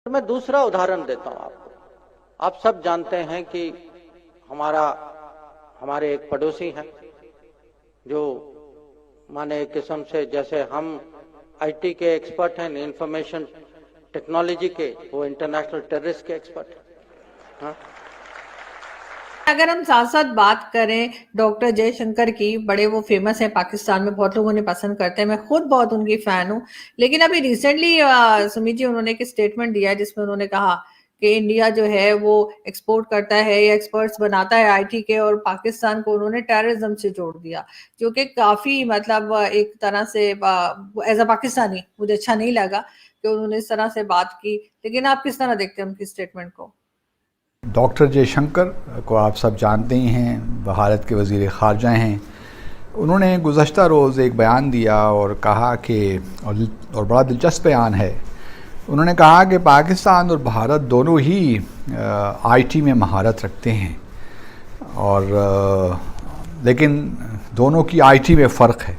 तो मैं दूसरा उदाहरण देता हूं आपको। आप सब जानते हैं कि हमारा हमारे एक पड़ोसी हैं जो माने एक किस्म से जैसे हम आईटी के एक्सपर्ट हैं, इंफॉर्मेशन टेक्नोलॉजी के, वो इंटरनेशनल टेररिस्ट के एक्सपर्ट हैं। हाँ? अगर हम साथ साथ बात करें डॉक्टर जयशंकर की, बड़े वो फेमस है पाकिस्तान में, बहुत लोग उन्हें पसंद करते हैं, मैं खुद बहुत उनकी फैन हूँ। लेकिन अभी रिसेंटली सुमित जी उन्होंने एक स्टेटमेंट दिया है जिसमें उन्होंने कहा कि इंडिया जो है वो एक्सपोर्ट करता है या एक्सपर्ट्स बनाता है आईटी के, और पाकिस्तान को उन्होंने टेररिज्म से जोड़ दिया, जो कि काफी मतलब एक तरह से एज अ पाकिस्तानी मुझे अच्छा नहीं लगा कि उन्होंने इस तरह से बात की। लेकिन आप किस तरह देखते हैं उनकी स्टेटमेंट को? डॉक्टर जयशंकर को आप सब जानते ही हैं, भारत के वज़ीर ख़ारजा हैं। उन्होंने गुज़श्ता रोज़ एक बयान दिया और कहा कि और बड़ा दिलचस्प बयान है। उन्होंने कहा कि पाकिस्तान और भारत दोनों ही आईटी में महारत रखते हैं और लेकिन दोनों की आईटी में फ़र्क है।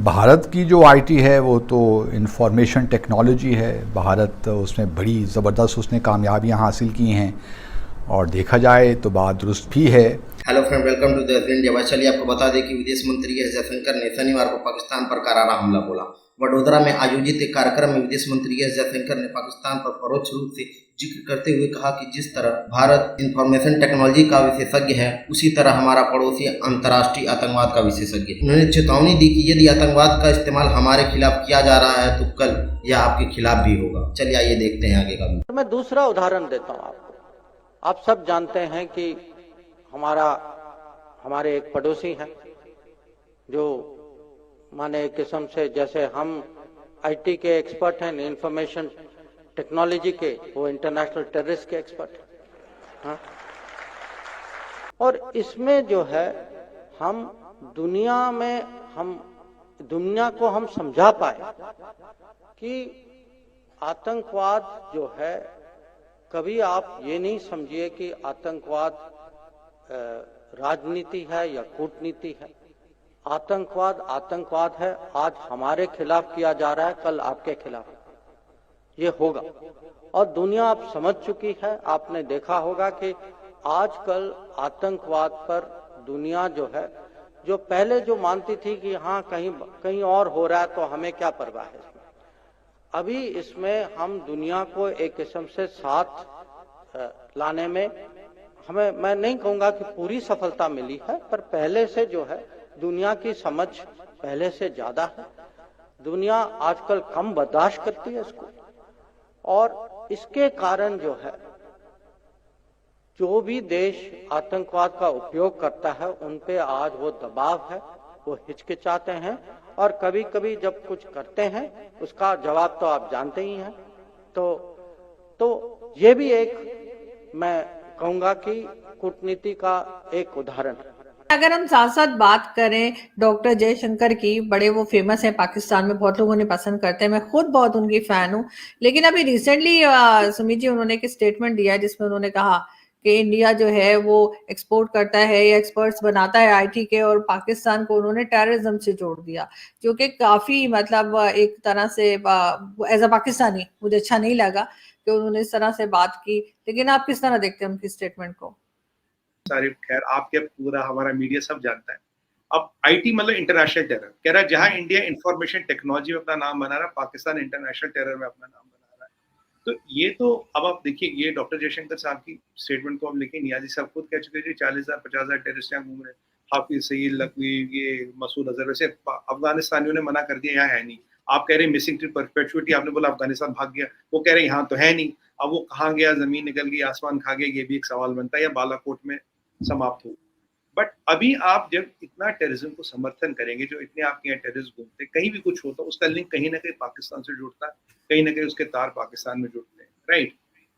भारत की जो आईटी है वो तो इंफॉर्मेशन टेक्नोलॉजी है। भारत उसमें बड़ी ज़बरदस्त उसने कामयाबियां हासिल की हैं और देखा जाए तो बात दुरुस्त भी है। Hello friend, welcome to the India. चलिए आपको बता दें कि विदेश मंत्री एस जयशंकर ने शनिवार को पाकिस्तान पर करारा हमला बोला। वडोदरा में आयोजित एक कार्यक्रम में विदेश मंत्री एस जयशंकर ने पाकिस्तान पर परोक्ष रूप से जिक्र करते हुए कहा कि जिस तरह भारत इंफॉर्मेशन टेक्नोलॉजी का विशेषज्ञ है, उसी तरह हमारा पड़ोसी अंतर्राष्ट्रीय आतंकवाद का विशेषज्ञ है। उन्होंने चेतावनी दी कि यदि आतंकवाद का इस्तेमाल हमारे खिलाफ किया जा रहा है तो कल यह आपके खिलाफ भी होगा। चलिए आइए देखते हैं आगे का भी। मैं दूसरा उदाहरण देता हूं आपको। आप सब जानते हैं कि हमारे एक पड़ोसी हैं जो माने एक किस्म से जैसे हम आईटी के एक्सपर्ट हैं, इंफॉर्मेशन टेक्नोलॉजी के, वो इंटरनेशनल टेररिस्ट के एक्सपर्ट हैं। हाँ? और इसमें जो है हम दुनिया को हम समझा पाए कि आतंकवाद जो है, कभी आप ये नहीं समझिए कि आतंकवाद राजनीति है या कूटनीति है। आतंकवाद है। आज हमारे खिलाफ किया जा रहा है, कल आपके खिलाफ ये होगा। और दुनिया अब समझ चुकी है। आपने देखा होगा कि आजकल आतंकवाद पर दुनिया जो है, जो पहले जो मानती थी कि हाँ कहीं और हो रहा है तो हमें क्या परवाह है इसमें, अभी इसमें हम दुनिया को एक किस्म से साथ लाने में हमें, मैं नहीं कहूंगा कि पूरी सफलता मिली है, पर पहले से जो है दुनिया की समझ पहले से ज्यादा है। दुनिया आजकल कम बर्दाश्त करती है इसको, और इसके कारण जो है जो भी देश आतंकवाद का उपयोग करता है उन पे आज वो दबाव है, वो हिचकिचाते हैं, और कभी कभी जब कुछ करते हैं उसका जवाब तो आप जानते ही हैं। तो ये भी एक मैं कहूंगा कि कूटनीति का एक उदाहरण है। अगर हम साथ साथ बात करें डॉक्टर जयशंकर की, बड़े वो फेमस है पाकिस्तान में, बहुत लोग उन्हें पसंद करते हैं, मैं खुद बहुत उनकी फैन हूँ। लेकिन अभी रिसेंटली सुमित जी उन्होंने एक स्टेटमेंट दिया है जिसमें उन्होंने कहा कि इंडिया जो है वो एक्सपोर्ट करता है या एक्सपर्ट्स बनाता है आईटी के, और पाकिस्तान को उन्होंने टेररिज्म से जोड़ दिया, जो कि काफी मतलब एक तरह से एज अ पाकिस्तानी मुझे अच्छा नहीं लगा कि उन्होंने इस तरह से बात की। लेकिन आप किस तरह देखते हैं उनकी स्टेटमेंट को? सारे खैर आपके पूरा हमारा मीडिया सब जानता है। अब आईटी मतलब इंटरनेशनल टेरर कह रहा है। जहां इंडिया इंफॉर्मेशन टेक्नोलॉजी में अपना नाम बना रहा है, पाकिस्तान इंटरनेशनल टेरर में अपना नाम बना रहा है। तो ये तो अब आप देखिए, ये डॉक्टर जयशंकर साहब की स्टेटमेंट को हम लेके नियाजी साहब खुद कह चुके थे 40,000 50,000 टेररिस्ट यहाँ घूम रहे हैं। हाफिज सईद लखवी, ये मसूद अजहर, वैसे अफगानिस्तानियों ने मना कर दिया यहाँ है नहीं। आप कह रहे हैं मिसिंग टू परपेचुइटी, आपने बोला अफगानिस्तान भाग गया, वो कह रहे हैं यहाँ तो है नहीं। अब वो कहाँ गया, जमीन निकल गई, आसमान खा गया, ये भी एक सवाल बनता है, या बालाकोट में समाप्त हो। बट अभी आप जब इतना टेररिज्म को समर्थन करेंगे, जो इतने आपके यहाँ टेररिस्ट घूमते, कहीं भी कुछ होता, उसका लिंक कहीं ना कहीं पाकिस्तान से जुड़ता है, कहीं ना कहीं उसके तार पाकिस्तान में जुड़ते हैं, राइट।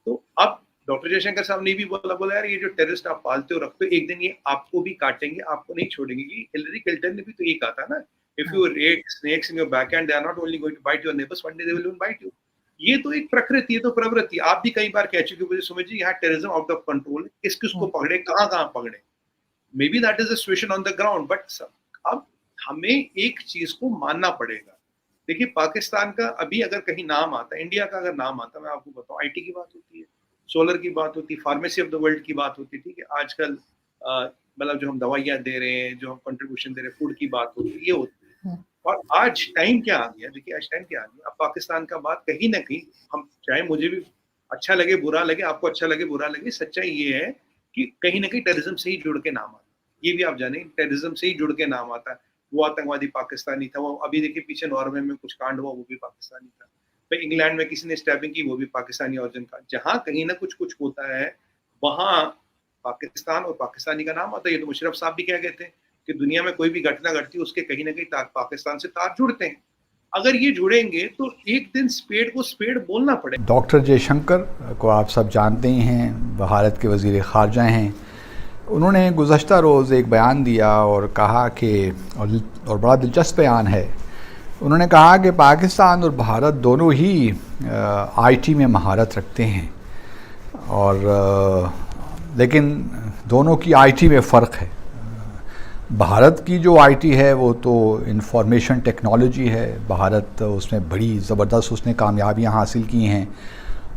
तो अब डॉक्टर जयशंकर साहब ने भी बोला यार ये जो टेररिस्ट आप पालते हो रखते हो, एक दिन ये आपको भी काटेंगे, आपको नहीं छोड़ेंगे। ये हिलरी क्लिंटन ने भी तो ये कहा था ना, if you rate snakes in your backhand, they are not only going to bite your neighbours, one day they will even bite you. ये तो एक प्रकृति है, तो प्रवृत्ति। आप भी कई बार कह चुके हो, समझिए यहाँ टेररिज्म आउट ऑफ कंट्रोल है, किस किस को पकड़े, कहाँ पकड़े। May be that is the situation on the ground, but अब हमें एक चीज को मानना पड़ेगा। देखिए पाकिस्तान का अभी अगर कहीं नाम आता है, इंडिया का अगर नाम आता है, मैं आपको बताऊं, आईटी की बात होती है, सोलर की बात होती है, फार्मेसी ऑफ द वर्ल्ड की बात होती है, ठीक है, आजकल मतलब जो हम दवाइयाँ दे रहे हैं, जो हम कंट्रीब्यूशन दे रहे हैं, फूड की बात होती है, ये होती है। और आज टाइम क्या आ गया, देखिए आज टाइम क्या आ गया, अब पाकिस्तान का बात कहीं ना कहीं, हम चाहे मुझे भी अच्छा लगे बुरा लगे, आपको अच्छा लगे बुरा लगे, सच्चाई ये है कि कहीं ना कहीं टेररिज्म से ही जुड़ के नाम आता है। ये भी आप जाने, टेररिज्म से ही जुड़ के नाम आता है। वो आतंकवादी पाकिस्तानी था, वो अभी देखिए पीछे नॉर्वे में कुछ कांड हुआ, वो भी पाकिस्तानी था। फिर इंग्लैंड में किसी ने स्टैबिंग की, वो भी पाकिस्तानी ऑरिजिन का। जहां कहीं ना कुछ होता है, वहां पाकिस्तान और पाकिस्तानी का नाम आता है। ये तो मुशर्रफ साहब भी कह गए थे कि दुनिया में कोई भी घटना घटती है, उसके कहीं ना कहीं पाकिस्तान से तार जुड़ते हैं। अगर ये जुड़ेंगे तो एक दिन स्पेड को स्पेड बोलना पड़ेगा। डॉक्टर जयशंकर को आप सब जानते ही हैं, भारत के वज़ीर ख़ारजा हैं। उन्होंने गुज़श्ता रोज़ एक बयान दिया और कहा कि और बड़ा दिलचस्प बयान है। उन्होंने कहा कि पाकिस्तान और भारत दोनों ही आईटी में महारत रखते हैं, और लेकिन दोनों की आईटी में फ़र्क है। भारत की जो आईटी है वो तो इंफॉर्मेशन टेक्नोलॉजी है। भारत उसमें बड़ी ज़बरदस्त उसने कामयाबियां हासिल की हैं,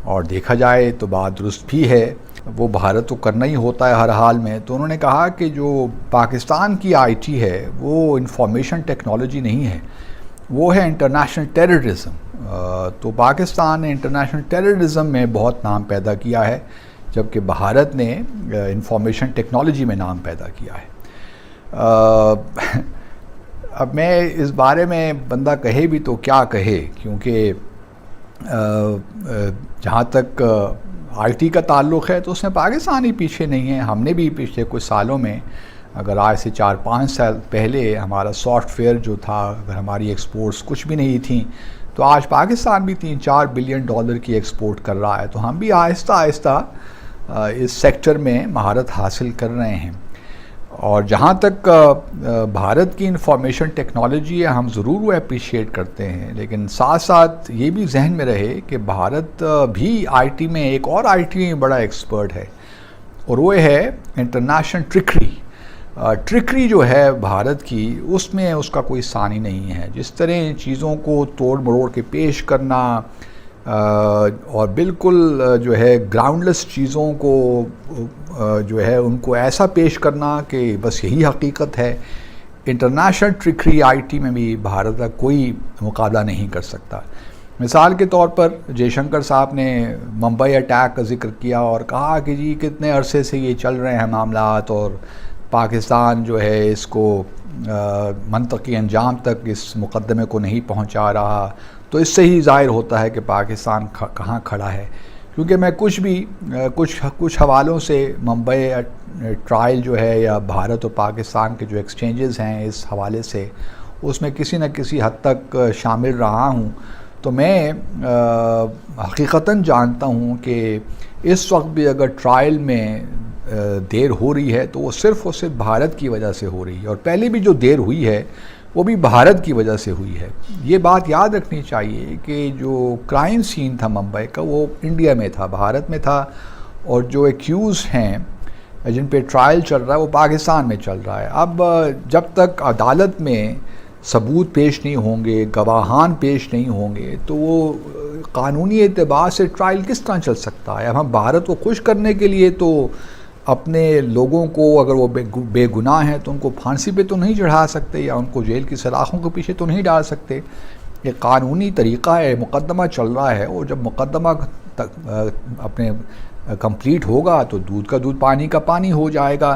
और देखा जाए तो बात दुरुस्त भी है, वो भारत को करना ही होता है हर हाल में। तो उन्होंने कहा कि जो पाकिस्तान की आईटी है वो इंफॉर्मेशन टेक्नोलॉजी नहीं है, वो है इंटरनेशनल टेररिज्म। तो पाकिस्तान ने इंटरनेशनल टेररिज्म में बहुत नाम पैदा किया है, जबकि भारत ने इंफॉर्मेशन टेक्नोलॉजी में नाम पैदा किया है। अब मैं इस बारे में बंदा कहे भी तो क्या कहे, क्योंकि जहाँ तक आईटी का ताल्लुक़ है तो उसमें पाकिस्तान ही पीछे नहीं है। हमने भी पिछले कुछ सालों में, अगर आज से 4-5 साल पहले हमारा सॉफ्टवेयर जो था, अगर हमारी एक्सपोर्ट्स कुछ भी नहीं थी, तो आज पाकिस्तान भी $3-4 बिलियन की एक्सपोर्ट कर रहा है। तो हम भी आहिस्ता आहिस्ता इस सेक्टर में महारत हासिल कर रहे हैं। और जहाँ तक भारत की इंफॉर्मेशन टेक्नोलॉजी है, हम ज़रूर वो अप्रिशिएट करते हैं, लेकिन साथ साथ ये भी जहन में रहे कि भारत भी आईटी में एक और आईटी में बड़ा एक्सपर्ट है, और वो है इंटरनेशनल ट्रिकरी जो है भारत की, उसमें उसका कोई सानी नहीं है। जिस तरह चीज़ों को तोड़ मरोड़ के पेश करना और बिल्कुल जो है ग्राउंडलेस चीज़ों को जो है उनको ऐसा पेश करना कि बस यही हकीकत है, इंटरनेशनल ट्रिकरी आईटी में भी भारत का कोई मुकाबला नहीं कर सकता। मिसाल के तौर पर जयशंकर साहब ने मुंबई अटैक का जिक्र किया और कहा कि जी कितने अरसे से ये चल रहे हैं मामलात, और पाकिस्तान जो है इसको मंतकी अंजाम तक इस मुकदमे को नहीं पहुंचा रहा। तो इससे ही ज़ाहिर होता है कि पाकिस्तान कहाँ खड़ा है, क्योंकि मैं कुछ हवालों से मुंबई ट्रायल जो है या भारत और पाकिस्तान के जो एक्सचेंजेस हैं इस हवाले से, उसमें किसी न किसी हद तक शामिल रहा हूँ। तो मैं हकीकतन जानता हूँ कि इस वक्त भी अगर ट्रायल में देर हो रही है तो वो सिर्फ़ और सिर्फ भारत की वजह से हो रही है, और पहले भी जो देर हुई है वो भी भारत की वजह से हुई है। ये बात याद रखनी चाहिए कि जो क्राइम सीन था मुंबई का वो इंडिया में था, भारत में था, और जो एक्यूज़ हैं जिन पे ट्रायल चल रहा है वो पाकिस्तान में चल रहा है। अब जब तक अदालत में सबूत पेश नहीं होंगे, गवाहान पेश नहीं होंगे, तो वो कानूनी एतबार से ट्रायल किस तरह चल सकता है। अब हम भारत को खुश करने के लिए तो अपने लोगों को, अगर वो बेगुनाह हैं तो उनको फांसी पे तो नहीं चढ़ा सकते या उनको जेल की सलाखों के पीछे तो नहीं डाल सकते। ये कानूनी तरीक़ा है, मुकदमा चल रहा है, और जब मुकदमा अपने कंप्लीट होगा तो दूध का दूध पानी का पानी हो जाएगा।